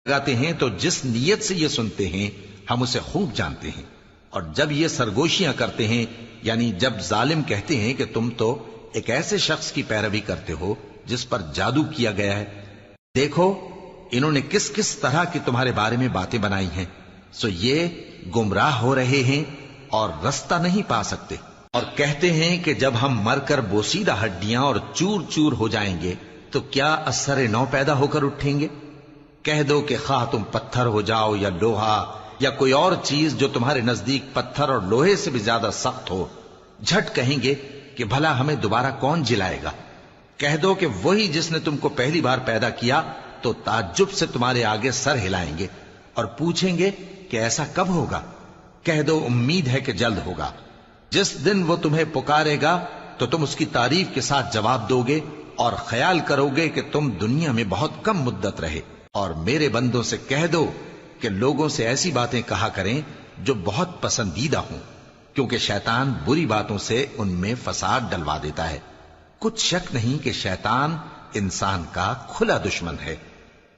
लगाते हैं तो जिस नीयत से ये सुनते हैं हम उसे खूब जानते हैं। और जब ये सरगोशियां करते हैं, यानी जब जालिम कहते हैं कि तुम तो एक ऐसे शख्स की पैरवी करते हो जिस पर जादू किया गया है, देखो इन्होंने किस किस तरह की तुम्हारे बारे में बातें बनाई हैं, सो ये गुमराह हो रहे हैं और रास्ता नहीं पा सकते। और कहते हैं कि जब हम मरकर बोसीदा हड्डियां और चूर चूर हो जाएंगे तो क्या असर नौ पैदा होकर उठेंगे। कह दो कि खा तुम पत्थर हो जाओ या लोहा या कोई और चीज जो तुम्हारे नजदीक पत्थर और लोहे से भी ज्यादा सख्त हो, झट कहेंगे कि भला हमें दोबारा कौन जिलाएगा। कह दो कि वही जिसने तुमको पहली बार पैदा किया, तो ताज्जुब से तुम्हारे आगे सर हिलाएंगे और पूछेंगे कि ऐसा कब होगा। कह दो उम्मीद है कि जल्द होगा। जिस दिन वो तुम्हें पुकारेगा तो तुम उसकी तारीफ के साथ जवाब दोगे और ख्याल करोगे कि तुम दुनिया में बहुत कम मुद्दत रहे। और मेरे बंदों से कह दो कि लोगों से ऐसी बातें कहा करें जो बहुत पसंदीदा हों, क्योंकि शैतान बुरी बातों से उनमें फसाद डलवा देता है। कुछ शक नहीं कि शैतान इंसान का खुला दुश्मन है।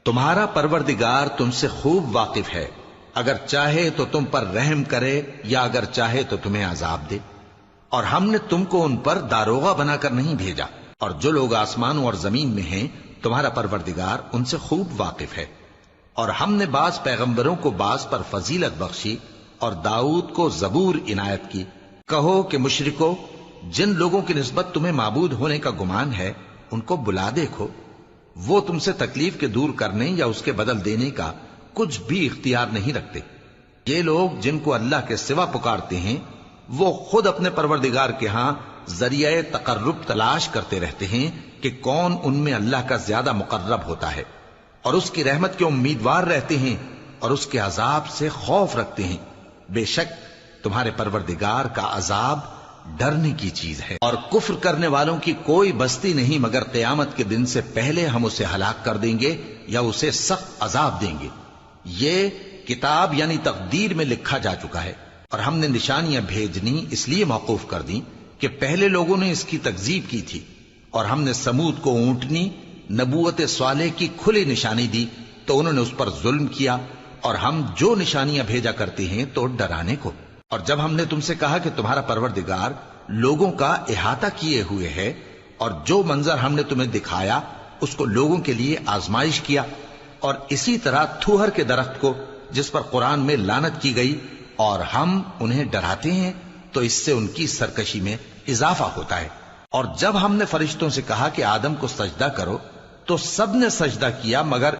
तुम्हारा परवरदिगार तुमसे खूब वाकिफ है, अगर चाहे तो तुम पर रहम करे या अगर चाहे तो तुम्हें अजाब दे। और हमने तुमको उन पर दारोगा बनाकर नहीं भेजा। और जो लोग आसमानों और जमीन में हैं, तुम्हारा परवरदिगार उनसे खूब वाकिफ है। और हमने बाज पैगंबरों को बाज पर फजीलत बख्शी और दाऊद को जबूर इनायत की। कहो कि मुशरिको, जिन लोगों की निस्बत तुम्हें माबूद होने का गुमान है उनको बुला देखो, वो तुमसे तकलीफ के दूर करने या उसके बदल देने का कुछ भी इख्तियार नहीं रखते। ये लोग जिनको अल्लाह के सिवा पुकारते हैं, वो खुद अपने परवरदिगार के यहां जरिए तकर्रुब तलाश करते रहते हैं कि कौन उनमें अल्लाह का ज्यादा मुकर्रब होता है, और उसकी रहमत के उम्मीदवार रहते हैं और उसके अजाब से खौफ रखते हैं। बेशक तुम्हारे परवरदिगार का अजाब डरने की चीज है। और कुफ्र करने वालों की कोई बस्ती नहीं मगर क़यामत के दिन से पहले हम उसे हलाक कर देंगे या उसे सख्त अजाब देंगे। ये किताब यानी तकदीर में लिखा जा चुका है। और हमने निशानियां भेजनी इसलिए मौकूफ कर दी कि पहले लोगों ने इसकी तकजीब की थी। और हमने समूद को ऊंटनी नबूवत स्वाले की खुली निशानी दी तो उन्होंने उस पर जुल्म किया। और हम जो निशानियां भेजा करते हैं तो डराने को। और जब हमने तुमसे कहा कि तुम्हारा परवरदिगार लोगों का इहाता किए हुए है और जो मंजर हमने तुम्हें दिखाया उसको लोगों के लिए आजमाइश किया, और इसी तरह थूहर के दरख्त को जिस पर कुरान में लानत की गई, और हम उन्हें डराते हैं तो इससे उनकी सरकशी में इजाफा होता है। और जब हमने फरिश्तों से कहा कि आदम को सजदा करो तो सबने सजदा किया मगर